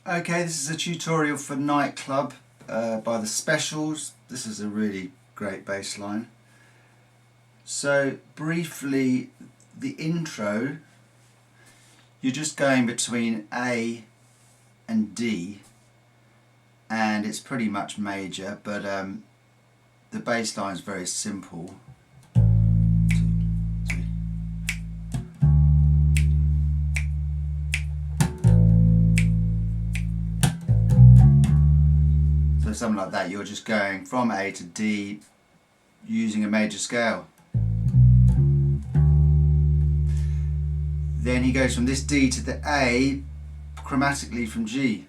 Okay, this is a tutorial for Nite Klub by the Specials. This is a really great bass line. So briefly, the intro, you're just going between A and D, and it's pretty much major, but the bass line is very simple. Something like that, you're just going from A to D using a major scale. Then he goes from this D to the A chromatically from G.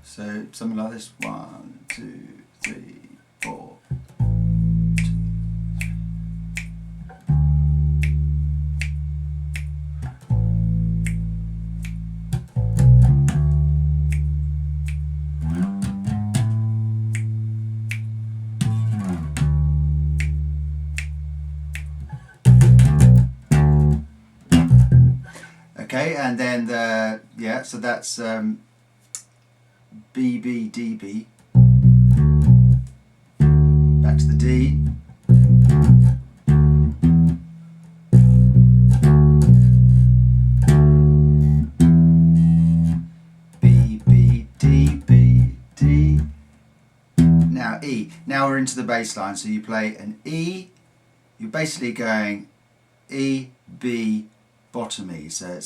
So something like this: 1, 2, 3, 4. Okay, and then so that's B, B, D, B. Back to the D. B, B, D, B, D. Now E. Now we're into the bass line, so you play an E. You're basically going E, B, bottom E, so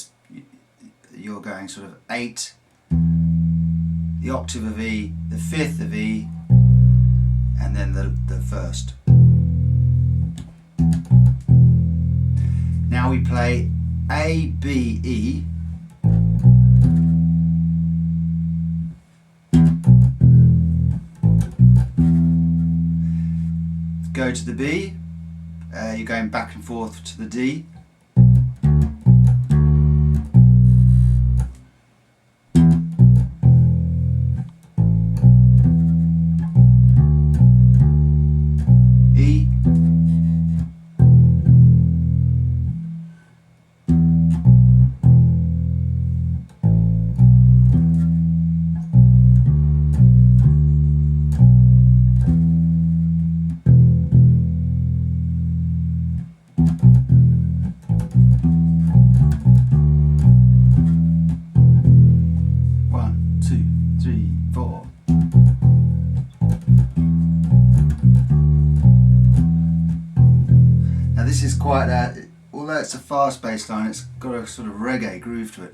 you're going sort of 8, the octave of E, the 5th of E, and then the first. Now we play A, B, E, go to the B, you're going back and forth to the D, This is quite although it's a fast bass line, it's got a sort of reggae groove to it.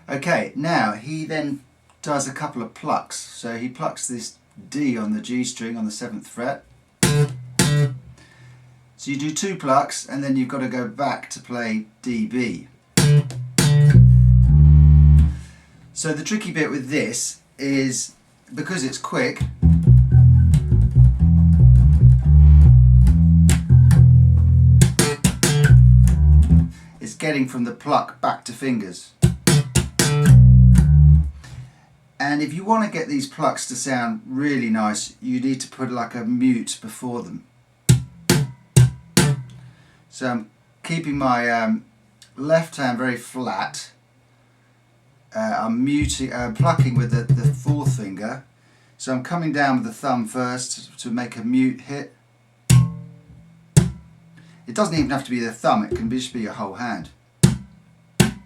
Okay, now he then does a couple of plucks. So he plucks this D on the G string on the 7th fret. So you do 2 plucks, and then you've got to go back to play D-B. So the tricky bit with this is, because it's quick, it's getting from the pluck back to fingers. And if you want to get these plucks to sound really nice, you need to put like a mute before them. So I'm keeping my left hand very flat. I'm plucking with the 4th finger. So I'm coming down with the thumb first to make a mute hit. It doesn't even have to be the thumb, it can just be your whole hand.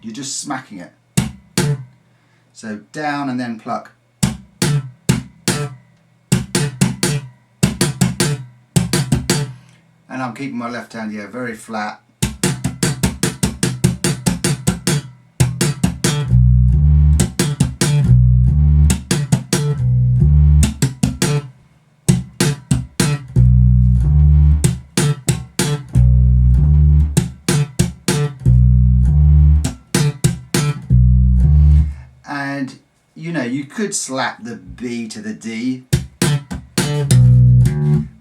You're just smacking it. So down and then pluck. And I'm keeping my left hand here very flat. You could slap the B to the D,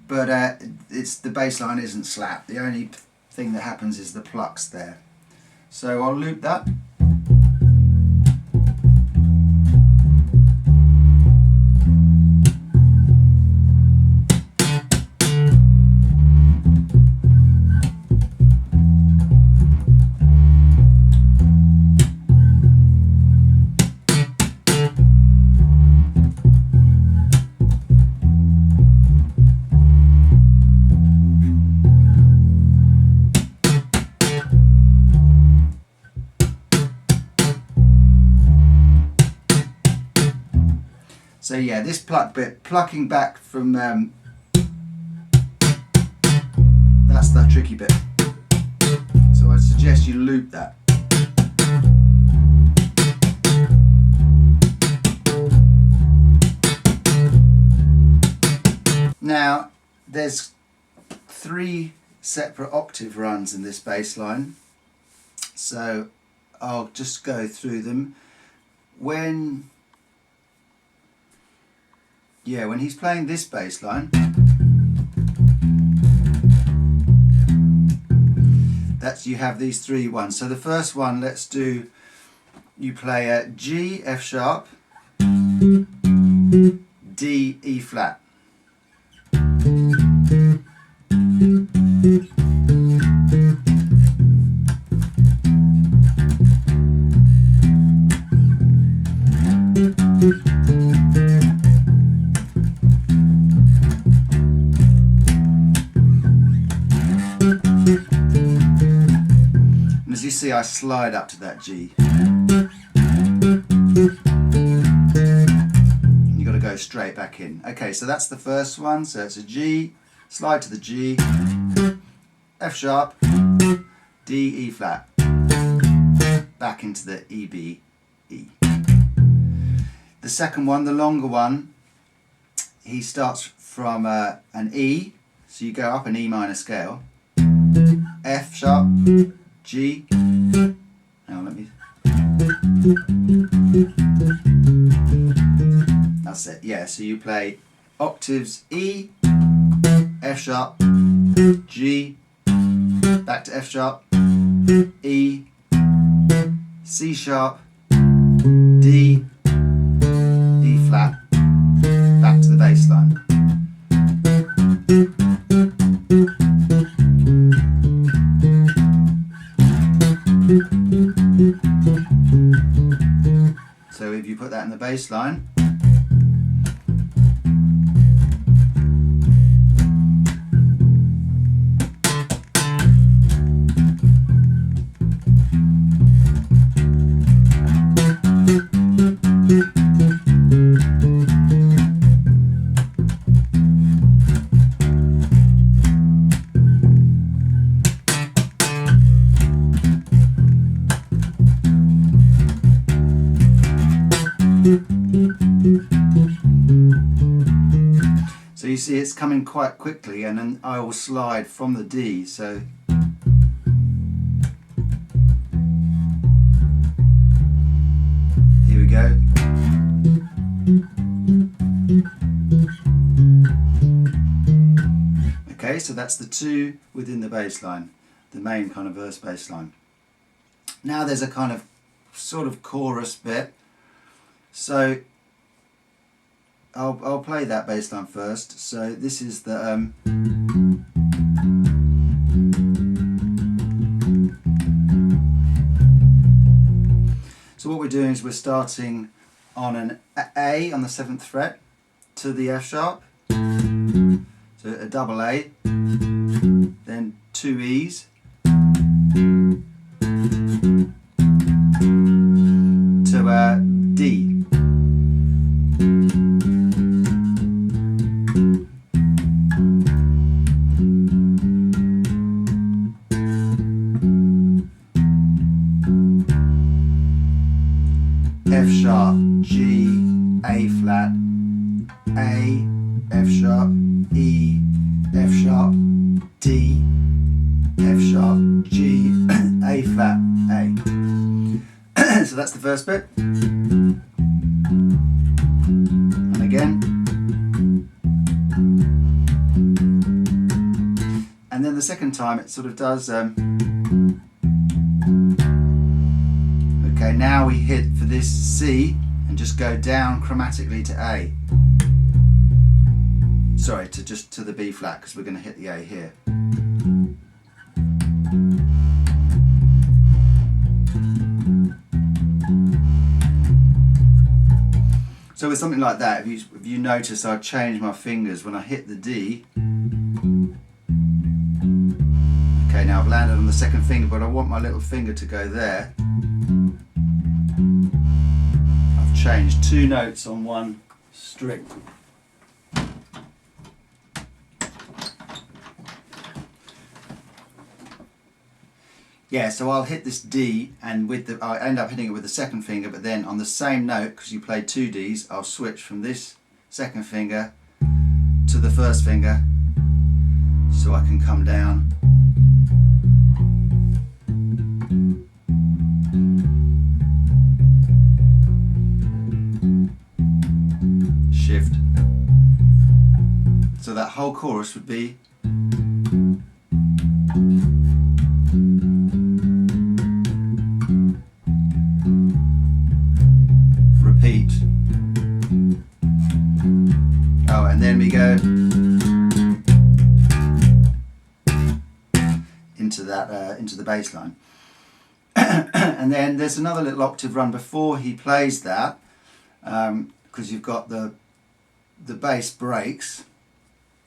but the bass line isn't slapped. The only thing that happens is the plucks there. So I'll loop that. So yeah, this pluck bit, plucking back from, that's the tricky bit. So I suggest you loop that. Now, there's 3 separate octave runs in this bass line. So I'll just go through them. When he's playing this bass line, you have these 3 ones. So the first one, you play a G, F sharp, D, E flat. As you see, I slide up to that G. You've got to go straight back in. Okay, so that's the first one. So it's a G, slide to the G, F sharp, D, E flat, back into the E, B, E. The second one, the longer one, he starts from an E, so you go up an E minor scale, F sharp, G, now let me, that's it, yeah, so you play octaves E, F sharp, G, back to F sharp, E, C sharp, D, E flat, back to the bass line. So if you put that in the bass line, so you see it's coming quite quickly, and then I will slide from the D. So here we go. Okay, so that's the 2 within the bass line, the main kind of verse bass line. Now there's a kind of sort of chorus bit. So I'll play that bass line first. So this is the so what we're doing is we're starting on an A on the 7th fret to the F sharp. So a double A, then 2 E's, to a D. F sharp, G, A flat, A, F sharp, E, F sharp, D, F sharp, G, A flat, A. So that's the first bit. time it sort of does. Okay, now we hit for this C and just go down chromatically to A. Sorry, to the B flat, because we're going to hit the A here. So with something like that, if you notice, I change my fingers when I hit the D. Okay, now I've landed on the second finger, but I want my little finger to go there. I've changed 2 notes on 1 string. Yeah, so I'll hit this D, and I end up hitting it with the second finger, but then on the same note, because you played 2 Ds, I'll switch from this second finger to the first finger, so I can come down. Shift. So that whole chorus would be repeat. Oh, and then we go into the bass line. And then there's another little octave run before he plays that, because you've got the bass breaks.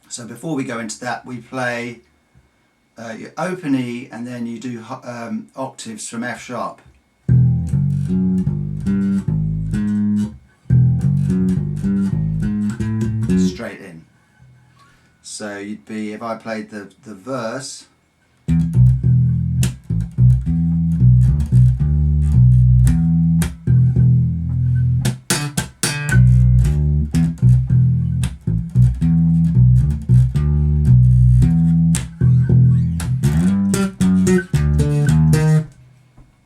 So before we go into that, we play your open E, and then you do octaves from F sharp. Straight in. So you'd be, if I played the verse,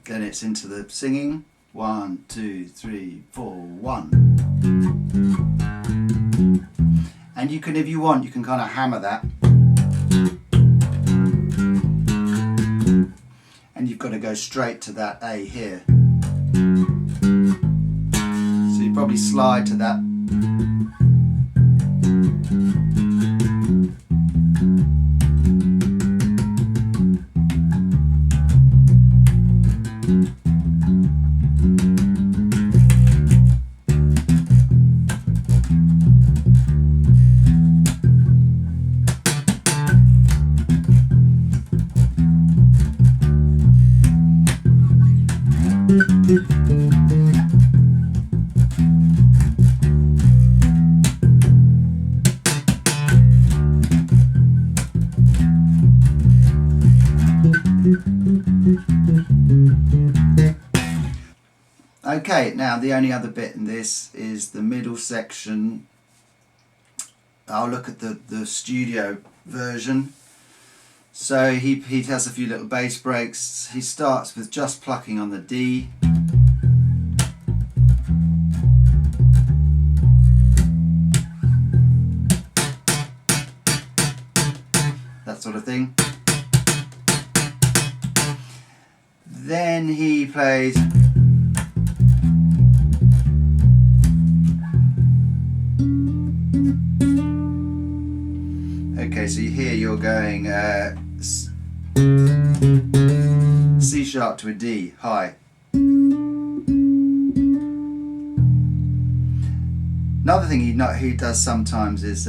then it's into the singing. 1, 2, 3, 4, 1. And you can, if you want, you can kind of hammer that. And you've got to go straight to that A here. So you probably slide to that. Okay, now the only other bit in this is the middle section. I'll look at the studio version. So he has a few little bass breaks. He starts with just plucking on the D. That sort of thing. Then he plays okay, so here you're going C sharp to a D, high. Another thing he does sometimes is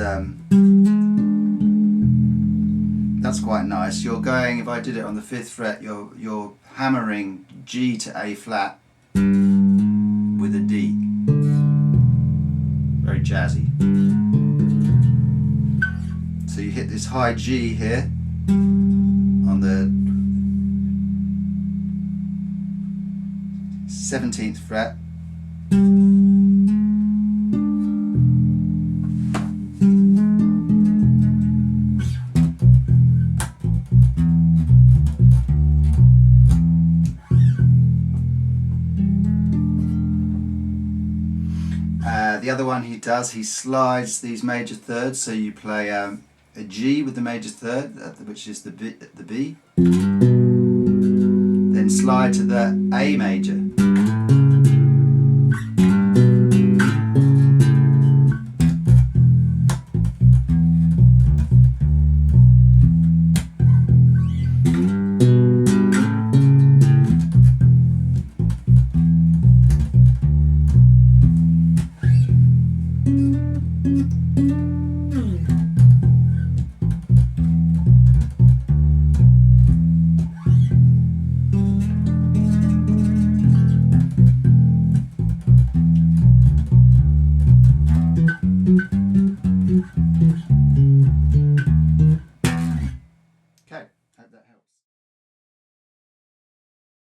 that's quite nice. You're going, if I did it on the 5th fret, you're hammering G to A flat with a D. Very jazzy. So you hit this high G here on the 17th fret. The other one he does, he slides these major thirds, so you play a G with the major third, which is the B, then slide to the A major.